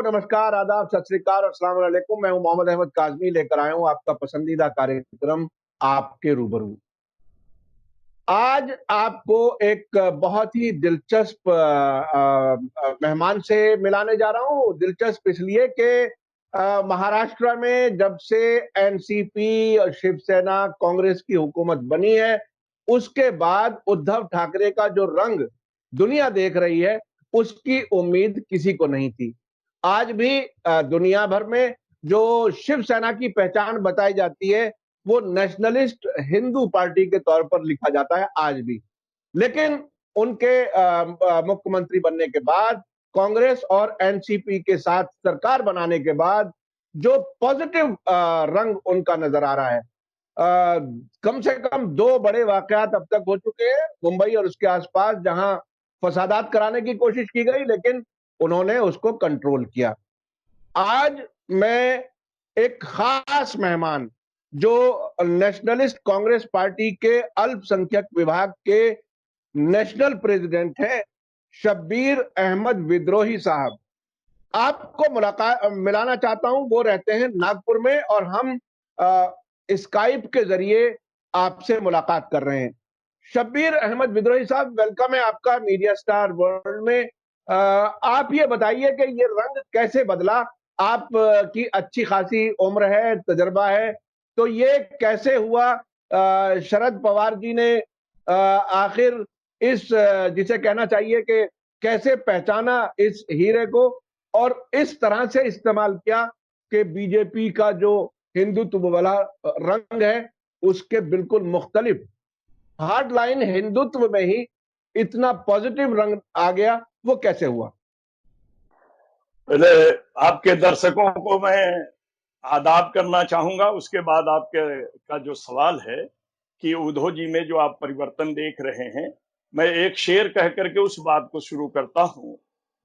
नमस्कार, आदाब, सत श्री अकाल और अस्सलाम वालेकुम। मैं हूं मोहम्मद अहमद काज़मी, लेकर आया हूं आपका पसंदीदा कार्यक्रम आपके रूबरू। आज आपको एक बहुत ही दिलचस्प मेहमान से मिलाने जा रहा हूं। दिलचस्प इसलिए कि महाराष्ट्र में जब से एनसीपी और शिवसेना कांग्रेस की हुकूमत बनी है, उसके बाद उद्धव ठाकरे का जो रंग दुनिया देख रही है, उसकी उम्मीद किसी को नहीं थी। आज भी दुनिया भर में जो शिवसेना की पहचान बताई जाती है, वो नेशनलिस्ट हिंदू पार्टी के तौर पर लिखा जाता है आज भी। लेकिन उनके मुख्यमंत्री बनने के बाद, कांग्रेस और एनसीपी के साथ सरकार बनाने के बाद जो पॉजिटिव रंग उनका नजर आ रहा है। कम से कम दो बड़े वाकयात अब तक हो चुके हैं मुंबई और उसके आसपास, जहां फसादात कराने की कोशिश की गई, लेकिन उन्होंने उसको कंट्रोल किया। आज मैं एक खास मेहमान, जो नेशनलिस्ट कांग्रेस पार्टी के अल्पसंख्यक विभाग के नेशनल प्रेसिडेंट हैं, शब्बीर अहमद विद्रोही साहब, आपको मुलाकात मिलाना चाहता हूं। वो रहते हैं नागपुर में और हम स्काइप के जरिए आपसे मुलाकात कर रहे हैं। शब्बीर अहमद विद्रोही साहब, वेलकम है आपका मीडिया स्टार वर्ल्ड में। आप ये बताइए कि ये रंग कैसे बदला। आप की अच्छी खासी उम्र है, तजर्बा है, तो ये कैसे हुआ? शरद पवार जी ने आखिर इस जिसे कहना चाहिए कि कैसे पहचाना इस हीरे को और इस तरह से इस्तेमाल किया कि बीजेपी का जो हिंदुत्व वाला रंग है, उसके बिल्कुल मुख्तलिफ हार्ड लाइन हिंदुत्व में ही इतना पॉजिटिव रंग आ गया, वो कैसे हुआ? पहले आपके दर्शकों को मैं आदाब करना चाहूंगा। उसके बाद आपके का जो सवाल है कि उद्धव जी में जो आप परिवर्तन देख रहे हैं, मैं एक शेर कह करके उस बात को शुरू करता हूं।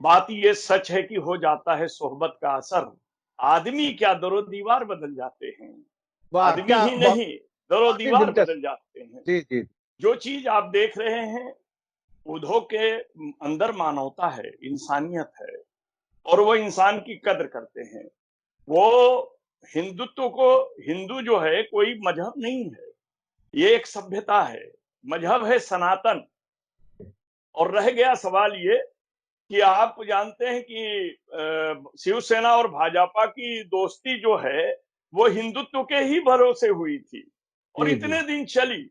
बात ये सच है कि हो जाता है सोहबत का असर, आदमी क्या दरो दीवार बदल जाते हैं। वाह, आदमी क्या ही नहीं, दरो बहुत ही दीवार दिलचस्प। बदल जाते हैं। जी जी। जो चीज आप देख रहे हैं, उद्धव के अंदर मानवता है, इंसानियत है, और वो इंसान की कद्र करते हैं। वो हिंदुत्व को, हिंदू जो है कोई मजहब नहीं है, ये एक सभ्यता है। मजहब है सनातन। और रह गया सवाल ये कि आप जानते हैं कि शिवसेना और भाजपा की दोस्ती जो है वो हिंदुत्व के ही भरोसे हुई थी और जी जी। इतने दिन चली।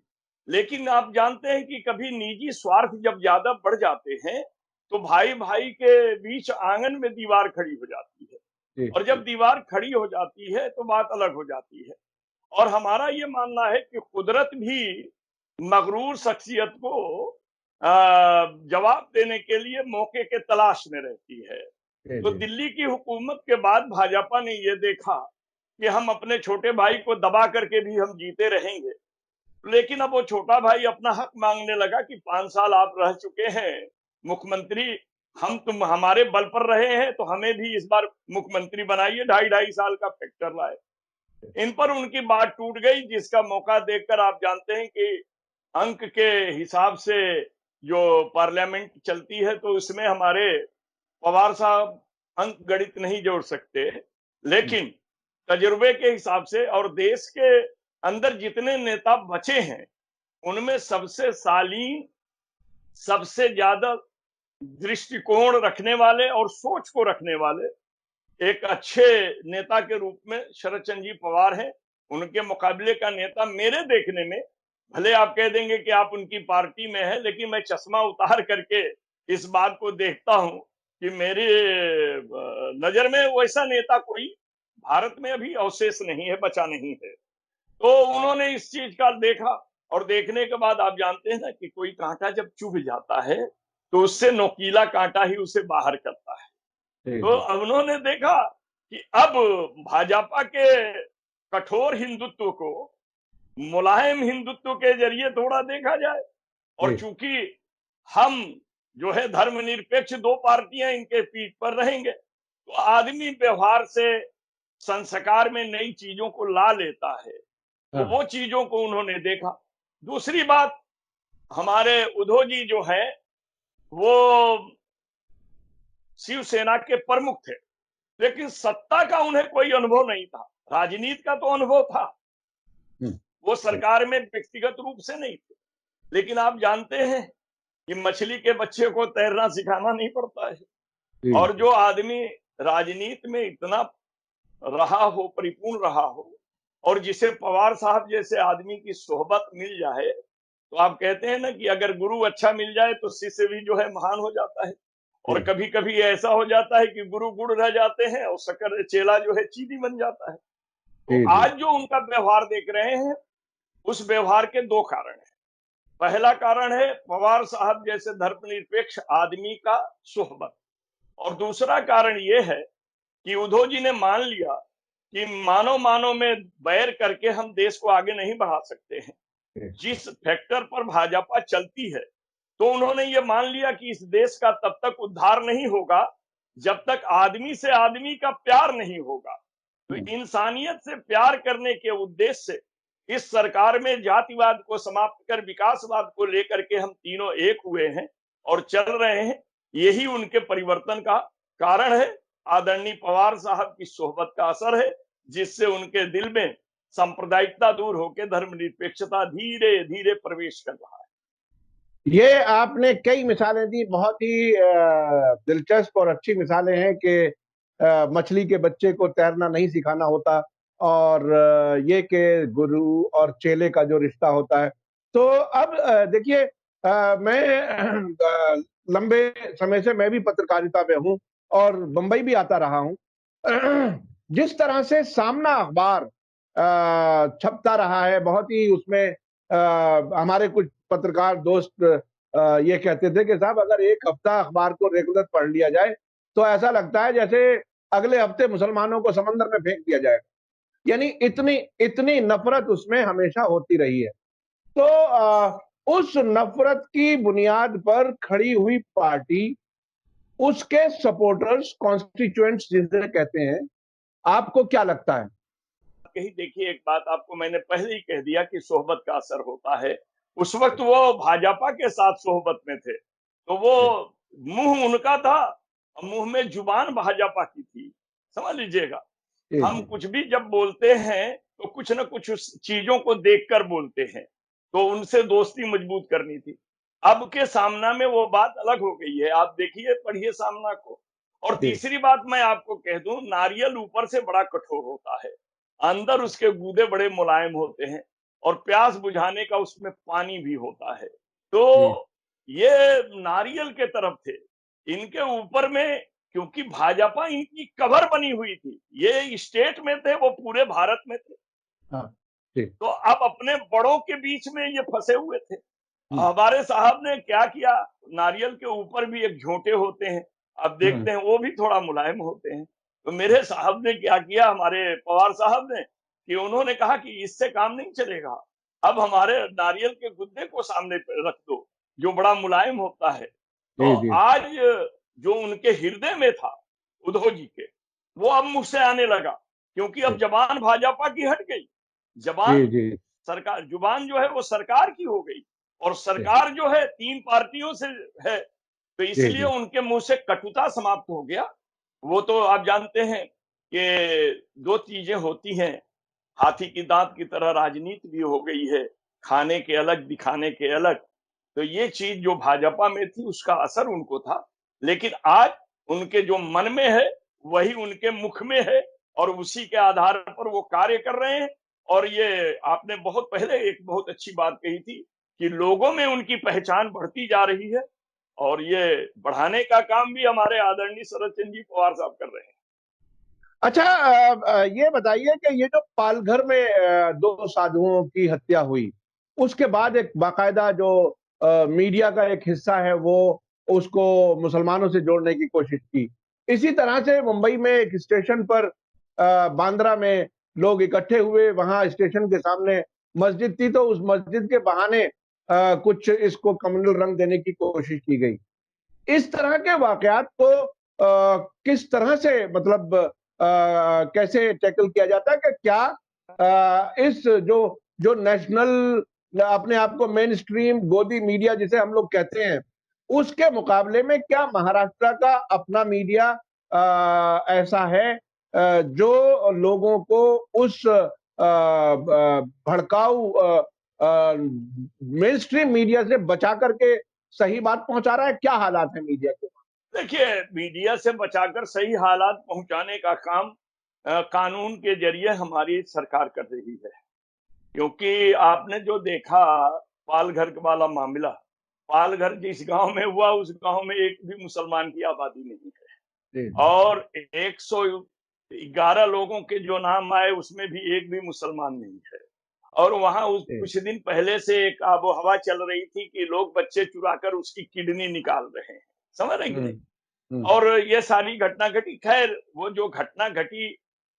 लेकिन आप जानते हैं कि कभी निजी स्वार्थ जब ज्यादा बढ़ जाते हैं तो भाई भाई के बीच आंगन में दीवार खड़ी हो जाती है। जी और जब जी। दीवार खड़ी हो जाती है तो बात अलग हो जाती है। और हमारा ये मानना है कि कुदरत भी मगरूर शख्सियत को जवाब देने के लिए मौके के तलाश में रहती है। जी तो जी। दिल्ली की हुकूमत के बाद भाजपा ने ये देखा कि हम अपने छोटे भाई को दबा करके भी हम जीते रहेंगे। लेकिन अब वो छोटा भाई अपना हक मांगने लगा कि 5 साल आप रह चुके हैं मुख्यमंत्री, हम तुम हमारे बल पर रहे हैं तो हमें भी इस बार मुख्यमंत्री बनाइए, 2.5 2.5 साल का फैक्टर लाए। इन पर उनकी बात टूट गई, जिसका मौका देखकर आप जानते हैं कि अंक के हिसाब से जो पार्लियामेंट चलती है तो उसमें हमारे पवार साहब अंक गणित नहीं जोड़ सकते। लेकिन तजुर्बे के हिसाब से और देश के अंदर जितने नेता बचे हैं उनमें सबसे शालीन, सबसे ज्यादा दृष्टिकोण रखने वाले और सोच को रखने वाले एक अच्छे नेता के रूप में शरद चंद्र जी पवार हैं। उनके मुकाबले का नेता मेरे देखने में, भले आप कह देंगे कि आप उनकी पार्टी में है, लेकिन मैं चश्मा उतार करके इस बात को देखता हूं कि मेरे नजर में वैसा नेता कोई भारत में अभी अवशेष नहीं है, बचा नहीं है। तो उन्होंने इस चीज का देखा और देखने के बाद आप जानते हैं ना कि कोई कांटा जब चुभ जाता है तो उससे नोकीला कांटा ही उसे बाहर करता है। जी तो जी। अब उन्होंने देखा कि अब भाजपा के कठोर हिंदुत्व को मुलायम हिंदुत्व के जरिए थोड़ा देखा जाए। और जी चूंकि हम जो है धर्मनिरपेक्ष दो पार्टियां इनके पीठ पर रहेंगे तो आदमी व्यवहार से संस्कार में नई चीजों को ला लेता है। तो हाँ। वो चीजों को उन्होंने देखा। दूसरी बात, हमारे उद्धव जी जो है वो शिवसेना के प्रमुख थे लेकिन सत्ता का उन्हें कोई अनुभव नहीं था। राजनीति का तो अनुभव था, वो सरकार में व्यक्तिगत रूप से नहीं थे। लेकिन आप जानते हैं कि मछली के बच्चे को तैरना सिखाना नहीं पड़ता है। और जो आदमी राजनीति में इतना रहा हो, परिपूर्ण रहा हो, और जिसे पवार साहब जैसे आदमी की सोहबत मिल जाए, तो आप कहते हैं ना कि अगर गुरु अच्छा मिल जाए तो शिष्य भी जो है महान हो जाता है। और कभी कभी ऐसा हो जाता है कि गुरु गुड़ रह जाते हैं और शक्कर चेला जो है चीनी बन जाता है। तो आज जो उनका व्यवहार देख रहे हैं, उस व्यवहार के दो कारण हैं। पहला कारण है पवार साहब जैसे धर्मनिरपेक्ष आदमी का सोहबत, और दूसरा कारण यह है कि उद्धव जी ने मान लिया कि मानव मानव में बैर करके हम देश को आगे नहीं बढ़ा सकते हैं। जिस फैक्टर पर भाजपा चलती है, तो उन्होंने ये मान लिया कि इस देश का तब तक उद्धार नहीं होगा जब तक आदमी से आदमी का प्यार नहीं होगा। तो इंसानियत से प्यार करने के उद्देश्य से इस सरकार में जातिवाद को समाप्त कर विकासवाद को लेकर के हम तीनों एक हुए हैं और चल रहे हैं। यही उनके परिवर्तन का कारण है। आदरणीय पवार साहब की सोहबत का असर है, जिससे उनके दिल में सांप्रदायिकता दूर होकर धर्मनिरपेक्षता धीरे धीरे प्रवेश कर रहा है। ये आपने कई मिसालें दी, बहुत ही दिलचस्प और अच्छी मिसालें हैं कि मछली के बच्चे को तैरना नहीं सिखाना होता, और ये कि गुरु और चेले का जो रिश्ता होता है। तो अब देखिए, मैं लंबे समय से मैं भी पत्रकारिता में हूँ और बंबई भी आता रहा हूँ। जिस तरह से सामना अखबार छपता रहा है, बहुत ही उसमें हमारे कुछ पत्रकार दोस्त ये कहते थे कि साहब अगर एक हफ्ता अखबार को रेगुलर पढ़ लिया जाए तो ऐसा लगता है जैसे अगले हफ्ते मुसलमानों को समंदर में फेंक दिया जाएगा। यानी इतनी इतनी नफरत उसमें हमेशा होती रही है। तो उस नफरत की बुनियाद पर खड़ी हुई पार्टी, उसके सपोर्टर्स, कॉन्स्टिट्यूएंट्स जिसे कहते हैं, आपको क्या लगता है? कहीं देखिए, एक बात आपको मैंने पहले ही कह दिया कि सोहबत का असर होता है। उस वक्त वो भाजपा के साथ सोहबत में थे, तो वो मुंह उनका था, मुंह में जुबान भाजपा की थी, समझ लीजिएगा। हम कुछ भी जब बोलते हैं तो कुछ न कुछ उस चीजों को देखकर बोलते हैं, तो उनसे दोस्ती मजबूत करनी थी। अब के सामना में वो बात अलग हो गई है। आप देखिए, पढ़िए सामना को। और तीसरी बात मैं आपको कह दूं, नारियल ऊपर से बड़ा कठोर होता है, अंदर उसके गूदे बड़े मुलायम होते हैं, और प्यास बुझाने का उसमें पानी भी होता है। तो ये नारियल के तरफ थे, इनके ऊपर में क्योंकि भाजपा इनकी कवर बनी हुई थी, ये स्टेट में थे, वो पूरे भारत में थे। तो अब अपने बड़ों के बीच में ये फंसे हुए थे। हमारे साहब ने क्या किया, नारियल के ऊपर भी एक झोंटे होते हैं, अब देखते हैं वो भी थोड़ा मुलायम होते हैं। तो मेरे साहब ने क्या किया, हमारे पवार साहब ने, कि उन्होंने कहा कि इससे काम नहीं चलेगा, अब हमारे नारियल के गुद्दे को सामने रख दो, जो बड़ा मुलायम होता है। तो आज जो उनके हृदय में था उद्धव जी के, वो अब मुझ से आने लगा, क्योंकि अब जबान भाजपा की हट गई। जबान सरकार, जुबान जो है वो सरकार की हो गई, और सरकार जो है तीन पार्टियों से है, तो इसलिए उनके मुंह से कटुता समाप्त हो गया। वो तो आप जानते हैं कि दो चीजें होती हैं, हाथी की दांत की तरह राजनीति भी हो गई है, खाने के अलग दिखाने के अलग। तो ये चीज जो भाजपा में थी उसका असर उनको था, लेकिन आज उनके जो मन में है वही उनके मुख में है, और उसी के आधार पर वो कार्य कर रहे हैं। और ये आपने बहुत पहले एक बहुत अच्छी बात कही थी कि लोगों में उनकी पहचान बढ़ती जा रही है, और ये बढ़ाने का काम भी हमारे आदरणीय शरद चंद्र जी पवार साहब कर रहे हैं। अच्छा, ये बताइए कि ये जो पालघर में दो साधुओं की हत्या हुई, उसके बाद एक बाकायदा जो मीडिया का एक हिस्सा है वो उसको मुसलमानों से जोड़ने की कोशिश की। इसी तरह से मुंबई में एक स्टेशन पर बांद्रा में लोग इकट्ठे हुए, वहां स्टेशन के सामने मस्जिद थी, तो उस मस्जिद के बहाने कुछ इसको कम्युनल रंग देने की कोशिश की गई। इस तरह के वाकयात को किस तरह से, मतलब कैसे टैकल किया जाता है कि क्या इस जो जो नेशनल, अपने आप को मेन स्ट्रीम गोदी मीडिया जिसे हम लोग कहते हैं, उसके मुकाबले में क्या महाराष्ट्र का अपना मीडिया ऐसा है जो लोगों को उस भड़काऊ मेन स्ट्रीम मीडिया से बचा करके सही बात पहुंचा रहा है? क्या हालात है मीडिया के? देखिए, मीडिया से बचाकर सही हालात पहुंचाने का काम कानून के जरिए हमारी सरकार कर रही है। क्योंकि आपने जो देखा पालघर वाला मामला, पालघर जिस गांव में हुआ उस गांव में एक भी मुसलमान की आबादी नहीं है और 111 लोगों के जो नाम आए उसमें भी एक भी मुसलमान नहीं है। और वहां कुछ दिन पहले से एक आबो हवा चल रही थी कि लोग बच्चे चुराकर उसकी किडनी निकाल रहे हैं, समझ रहे हैं। और ये सारी घटना घटी। खैर, वो जो घटना घटी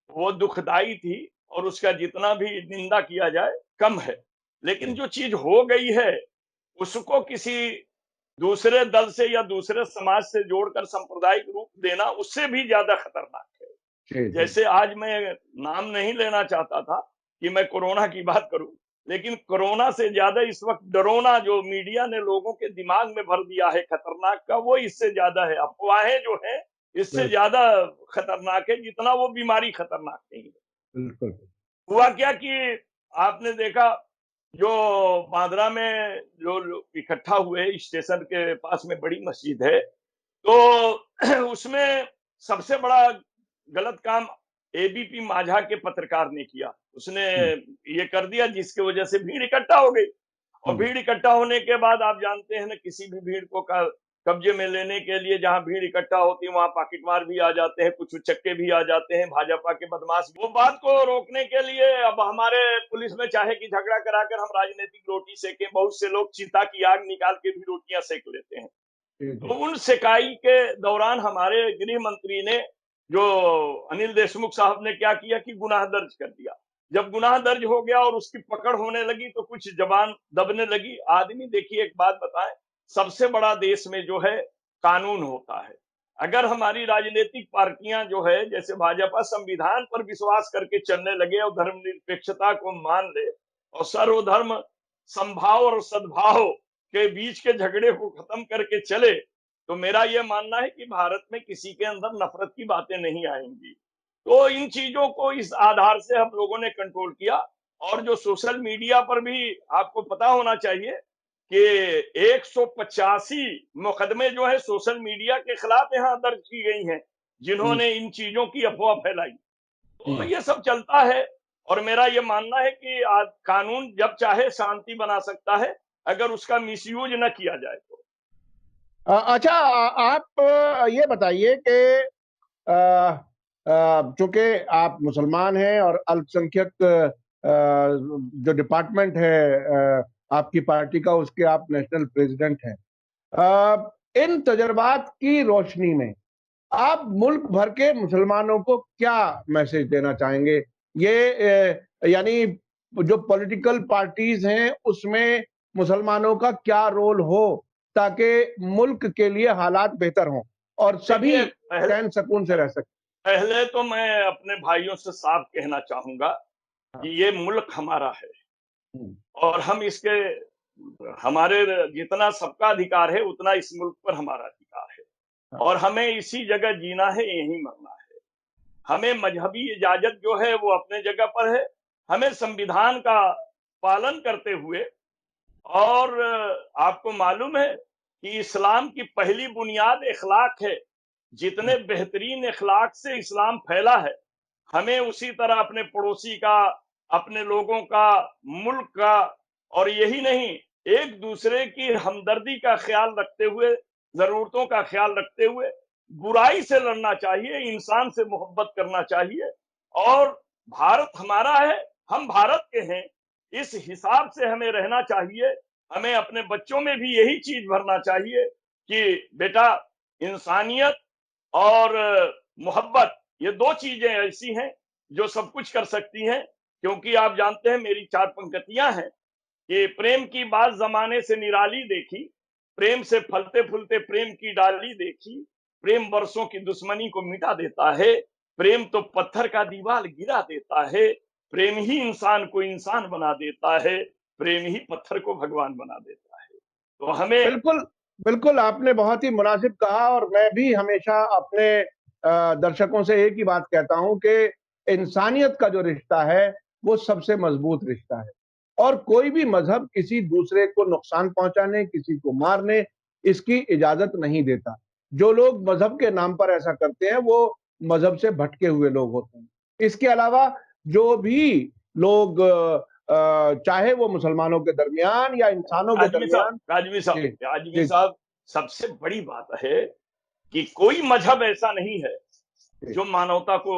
वो दुखदाई थी और उसका जितना भी निंदा किया जाए कम है। लेकिन जो चीज हो गई है उसको किसी दूसरे दल से या दूसरे समाज से जोड़कर सांप्रदायिक रूप देना उससे भी ज्यादा खतरनाक है। जैसे आज मैं नाम नहीं लेना चाहता था कि मैं कोरोना की बात करूं, लेकिन कोरोना से ज्यादा इस वक्त डरोना जो मीडिया ने लोगों के दिमाग में भर दिया है खतरनाक का, वो इससे ज्यादा है। अफवाहें जो है इससे ज्यादा खतरनाक है जितना वो बीमारी खतरनाक नहीं है। बिल्कुल। हुआ क्या कि आपने देखा जो बांद्रा में जो लोग इकट्ठा हुए स्टेशन के पास में बड़ी मस्जिद है, तो उसमें सबसे बड़ा गलत काम एबीपी माझा के पत्रकार ने किया। उसने ये कर दिया जिसकी वजह से भीड़ इकट्ठा हो गई और भीड़ इकट्ठा होने के बाद आप जानते हैं ना, किसी भी भीड़ को कब्जे में लेने के लिए जहां भीड़ इकट्ठा होती है वहां पॉकेटमार भी आ जाते हैं, कुछ उचक्के भी आ जाते हैं, भाजपा के बदमाश। वो बात को रोकने के लिए अब हमारे पुलिस में चाहे कि झगड़ा कराकर हम राजनीतिक रोटी सेकें, बहुत से लोग चिता की आग निकाल के भी रोटियां सेक लेते हैं। तो उन सेकाई के दौरान हमारे गृह मंत्री ने, जो अनिल देशमुख साहब ने क्या किया कि गुनाह दर्ज कर दिया। जब गुनाह दर्ज हो गया और उसकी पकड़ होने लगी तो कुछ जबान दबने लगी। आदमी देखिए, एक बात बताएं, सबसे बड़ा देश में जो है कानून होता है। अगर हमारी राजनीतिक पार्टियां जो है जैसे भाजपा संविधान पर विश्वास करके चलने लगे और धर्मनिरपेक्षता को मान ले और सर्वधर्म संभाव और सद्भाव के बीच के झगड़े को खत्म करके चले, तो मेरा यह मानना है कि भारत में किसी के अंदर नफरत की बातें नहीं आएंगी। तो इन चीजों को इस आधार से हम लोगों ने कंट्रोल किया। और जो सोशल मीडिया पर भी आपको पता होना चाहिए कि 185 मुकदमे जो है सोशल मीडिया के खिलाफ यहाँ दर्ज की गई हैं, जिन्होंने इन चीजों की अफवाह फैलाई। तो ये सब चलता है और मेरा ये मानना है कि आज कानून जब चाहे शांति बना सकता है, अगर उसका मिसयूज न किया जाए तो। अच्छा, आप ये बताइए कि चूंकि आप मुसलमान हैं और अल्पसंख्यक जो डिपार्टमेंट है आपकी पार्टी का, उसके आप नेशनल प्रेसिडेंट हैं। इन तजर्बात की रोशनी में आप मुल्क भर के मुसलमानों को क्या मैसेज देना चाहेंगे? ये यानी जो पॉलिटिकल पार्टीज हैं उसमें मुसलमानों का क्या रोल हो ताकि मुल्क के लिए हालात बेहतर हों और सभी चैन सुकून से रह सकें? पहले तो मैं अपने भाइयों से साफ कहना चाहूंगा कि ये मुल्क हमारा है और हम इसके, हमारे जितना सबका अधिकार है उतना इस मुल्क पर हमारा अधिकार है और हमें इसी जगह जीना है, यहीं मरना है। हमें मजहबी इजाजत जो है वो अपने जगह पर है। हमें संविधान का पालन करते हुए, और आपको मालूम है कि इस्लाम की पहली बुनियाद इखलाक है। जितने बेहतरीन इखलाक से इस्लाम फैला है, हमें उसी तरह अपने पड़ोसी का, अपने लोगों का, मुल्क का, और यही नहीं, एक दूसरे की हमदर्दी का ख्याल रखते हुए, जरूरतों का ख्याल रखते हुए बुराई से लड़ना चाहिए, इंसान से मोहब्बत करना चाहिए। और भारत हमारा है, हम भारत के हैं, इस हिसाब से हमें रहना चाहिए। हमें अपने बच्चों में भी यही चीज भरना चाहिए कि बेटा, इंसानियत और मोहब्बत, ये दो चीजें ऐसी हैं जो सब कुछ कर सकती हैं। क्योंकि आप जानते हैं, मेरी 4 पंक्तियां हैं कि प्रेम की बात जमाने से निराली देखी, प्रेम से फलते फूलते प्रेम की डाली देखी, प्रेम वर्षों की दुश्मनी को मिटा देता है, प्रेम तो पत्थर का दीवार गिरा देता है, प्रेम ही इंसान को इंसान बना देता है, प्रेम ही पत्थर को भगवान बना देता है। तो हमें बिल्कुल बिल्कुल आपने बहुत ही मुनासिब कहा और मैं भी हमेशा अपने दर्शकों से एक ही बात कहता हूं कि इंसानियत का जो रिश्ता है वो सबसे मजबूत रिश्ता है, और कोई भी मजहब किसी दूसरे को नुकसान पहुंचाने, किसी को मारने, इसकी इजाजत नहीं देता। जो लोग मजहब के नाम पर ऐसा करते हैं वो मजहब से भटके हुए लोग होते हैं। इसके अलावा जो भी लोग चाहे वो मुसलमानों के दरमियान या इंसानों के काजमी साहब, दरमियान। काजमी साहब, जी काजमी जी साहब, सबसे बड़ी बात है कि कोई मजहब ऐसा नहीं है जी जो मानवता को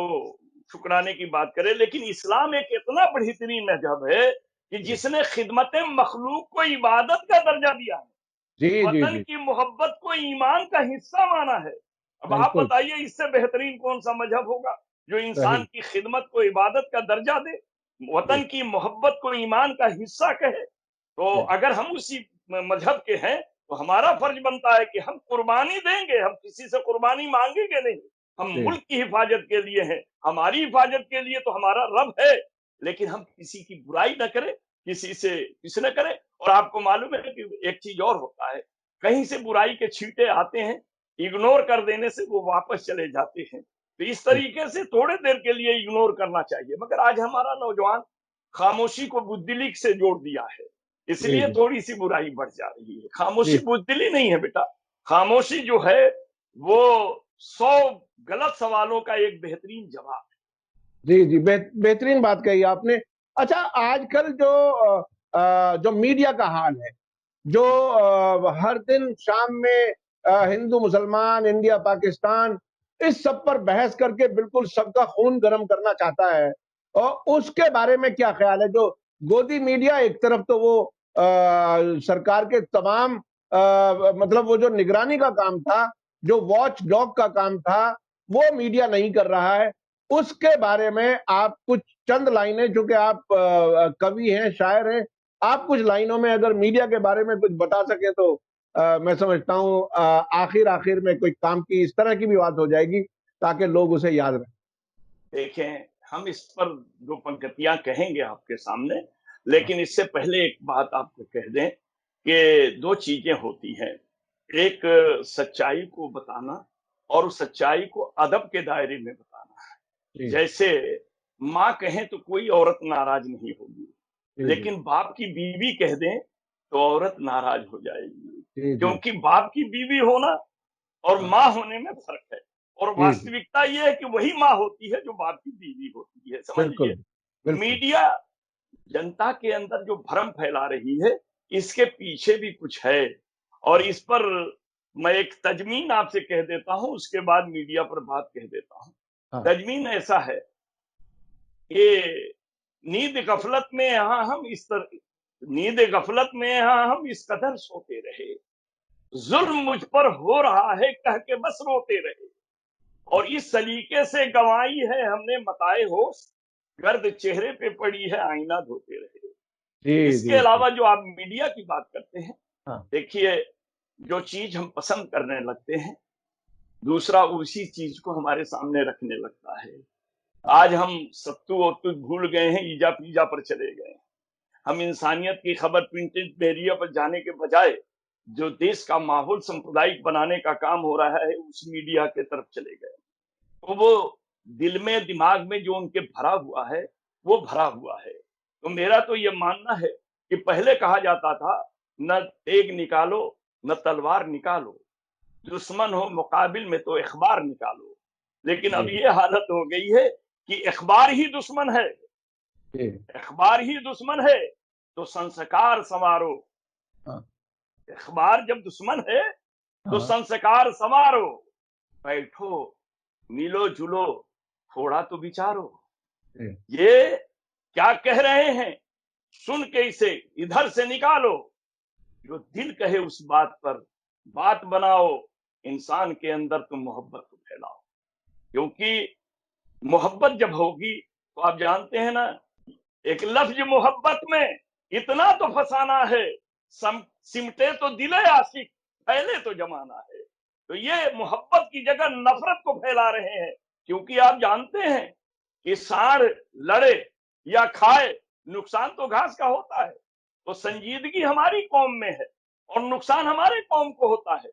ठुकराने की बात करे, लेकिन इस्लाम एक इतना बेहतरीन मजहब है कि जी जिसने खिदमत मखलूक को इबादत का दर्जा दिया है, जी जी वतन जी, की मोहब्बत को ईमान का हिस्सा माना है। अब आप बिल्कुल बताइए इससे बेहतरीन कौन सा मजहब होगा जो इंसान सही। की खिदमत को इबादत का दर्जा दे, जी वतन की मोहब्बत को ईमान का हिस्सा कहे। तो जी अगर हम उसी मजहब के हैं तो हमारा फर्ज बनता है कि हम कुर्बानी देंगे, हम किसी से कुर्बानी मांगेंगे नहीं। हम जी मुल्क की हिफाजत के लिए हैं, हमारी हिफाजत के लिए तो हमारा रब है, लेकिन हम किसी की बुराई न करें, किसी से कुछ न करें। और आपको मालूम है कि एक चीज और होता है, कहीं से बुराई के छींटे आते हैं, इग्नोर कर देने से वो वापस चले जाते हैं। तो इस जी तरीके से थोड़े देर के लिए इग्नोर करना चाहिए, मगर आज हमारा नौजवान खामोशी को बुद्दिली से जोड़ दिया है, जी इसलिए जी थोड़ी सी बुराई बढ़ जा रही है। खामोशी जी बुद्दिली नहीं है बेटा, खामोशी जो है वो 100 गलत सवालों का एक बेहतरीन जवाब जी जी, बेहतरीन बात कही आपने। अच्छा, आजकल जो मीडिया का हाल है, जो हर दिन शाम में हिंदू मुसलमान, इंडिया पाकिस्तान, इस सब पर बहस करके बिल्कुल सबका खून गर्म करना चाहता है, और उसके बारे में क्या ख्याल है? जो गोदी मीडिया, एक तरफ तो वो सरकार के तमाम मतलब वो जो निगरानी का काम था, जो वॉच डॉग का काम था, वो मीडिया नहीं कर रहा है। उसके बारे में आप कुछ चंद लाइनें, जो कि आप कवि हैं, शायर हैं, आप कुछ लाइनों में अगर मीडिया के बारे में कुछ बता सके तो मैं समझता हूं आखिर आखिर में कोई काम की इस तरह की भी बात हो जाएगी ताकि लोग उसे याद रखें। देखें। हम इस पर दो पंक्तियां कहेंगे आपके सामने, हाँ, लेकिन इससे पहले एक बात आपको कह दें कि दो चीजें होती हैं। एक सच्चाई को बताना, और उस सच्चाई को अदब के दायरे में बताना। जी जैसे माँ कहें तो कोई औरत नाराज नहीं होगी, जी जी लेकिन बाप की बीवी कह दें तो औरत नाराज हो जाएगी, जी जी क्योंकि बाप की बीवी होना और हाँ, माँ होने में फर्क है। और जी जी, वास्तविकता ये है कि वही माँ होती है जो बाप की बीवी होती है, समझ बिल्कुल लीजिए। बिल्कुल। मीडिया जनता के अंदर जो भ्रम फैला रही है, इसके पीछे भी कुछ है, और हाँ इस पर मैं एक तजमीन आपसे कह देता हूं, उसके बाद मीडिया पर बात कह देता हूं। हाँ तजमीन ऐसा है कि नींद गफलत में यहाँ हम इस तरह नींद गफलत में यहाँ हम इस कदर सोते रहे, जुल्म मुझ पर हो रहा है कह के बस रोते रहे, और इस सलीके से गंवाई है हमने मताए होश, गर्द चेहरे पे पड़ी है आईना धोते रहे। जी इसके जी जी अलावा जो आप मीडिया की बात करते हैं, हाँ देखिए, जो चीज हम पसंद करने लगते हैं, दूसरा उसी चीज को हमारे सामने रखने लगता है। हाँ आज हम सत्तू वत्तू भूल गए हैं, ईजा पीजा पर चले गए। हम इंसानियत की खबर प्रिंटेड मीडिया पर जाने के बजाय जो देश का माहौल सांप्रदायिक बनाने का काम हो रहा है, उस मीडिया के तरफ चले गए। तो वो दिल में दिमाग में जो उनके भरा हुआ है, वो भरा हुआ है। तो मेरा तो ये मानना है कि पहले कहा जाता था, न तेग निकालो न तलवार निकालो, दुश्मन हो मुकाबिल में तो अखबार निकालो। लेकिन अब जी ये हालत हो गई है कि अखबार ही दुश्मन है, जी अखबार ही दुश्मन है, तो संस्कार संवारो। हाँ अखबार जब दुश्मन है तो हाँ संस्कार संवारो, बैठो मिलो जुलो थोड़ा तो विचारो। जी ये क्या कह रहे हैं, सुन के इसे इधर से निकालो, जो दिल कहे उस बात पर बात बनाओ, इंसान के अंदर तुम मोहब्बत को फैलाओ। क्योंकि मोहब्बत जब होगी तो आप जानते हैं ना, एक लफ्ज मोहब्बत में इतना तो फसाना है, सिमटे तो दिले आशिक, फैले तो जमाना है। तो ये मोहब्बत की जगह नफरत को फैला रहे हैं, क्योंकि आप जानते हैं कि सांड लड़े या खाए, नुकसान तो घास का होता है। तो संजीदगी हमारी कौम में है और नुकसान हमारे कौम को होता है।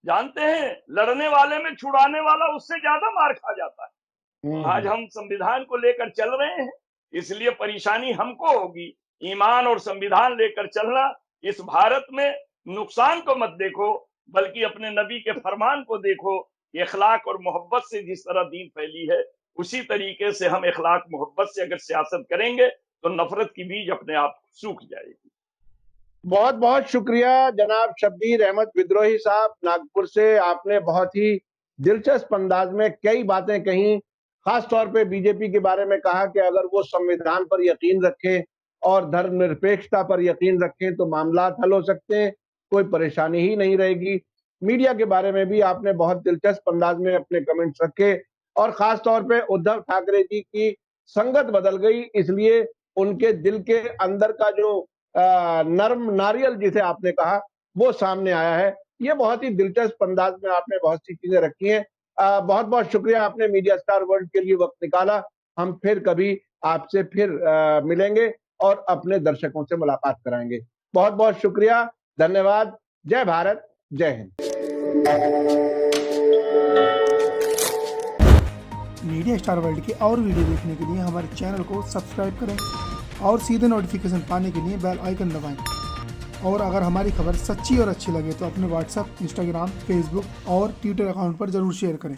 जानते हैं, लड़ने वाले में छुड़ाने वाला उससे ज्यादा मार खा जाता है। आज हम संविधान को लेकर चल रहे हैं, इसलिए परेशानी हमको होगी। ईमान और संविधान लेकर चलना। इस भारत में नुकसान को मत देखो, बल्कि अपने नबी के फरमान को देखो। इखलाक और मोहब्बत से जिस तरह दीन फैली है, उसी तरीके से हम इखलाक मोहब्बत से अगर सियासत करेंगे तो नफरत की बीज अपने आप सूख जाएगी। बहुत बहुत शुक्रिया जनाब शब्बीर अहमद विद्रोही साहब, नागपुर से। आपने बहुत ही दिलचस्प अंदाज में कई बातें कही, खास तौर पे बीजेपी के बारे में कहा कि अगर वो संविधान पर यकीन रखें और धर्मनिरपेक्षता पर यकीन रखें तो मामला हल हो सकते हैं, कोई परेशानी ही नहीं रहेगी। मीडिया के बारे में भी आपने बहुत दिलचस्प अंदाज में अपने कमेंट्स रखे, और खास तौर पे उद्धव ठाकरे जी की संगत बदल गई, इसलिए उनके दिल के अंदर का जो नर्म नारियल जिसे आपने कहा वो सामने आया है। ये बहुत ही दिलचस्प अंदाज में आपने बहुत सी चीजें रखी हैं। बहुत बहुत शुक्रिया, आपने मीडिया स्टार वर्ल्ड के लिए वक्त निकाला। हम फिर कभी आपसे फिर मिलेंगे और अपने दर्शकों से मुलाकात कराएंगे। बहुत बहुत शुक्रिया, धन्यवाद। जय भारत, जय हिंद। मीडिया स्टार वर्ल्ड के और वीडियो देखने के लिए हमारे चैनल को सब्सक्राइब करें और सीधे नोटिफिकेशन पाने के लिए बेल आइकन दबाएं। और अगर हमारी खबर सच्ची और अच्छी लगे तो अपने व्हाट्सएप, इंस्टाग्राम, फेसबुक और ट्विटर अकाउंट पर जरूर शेयर करें।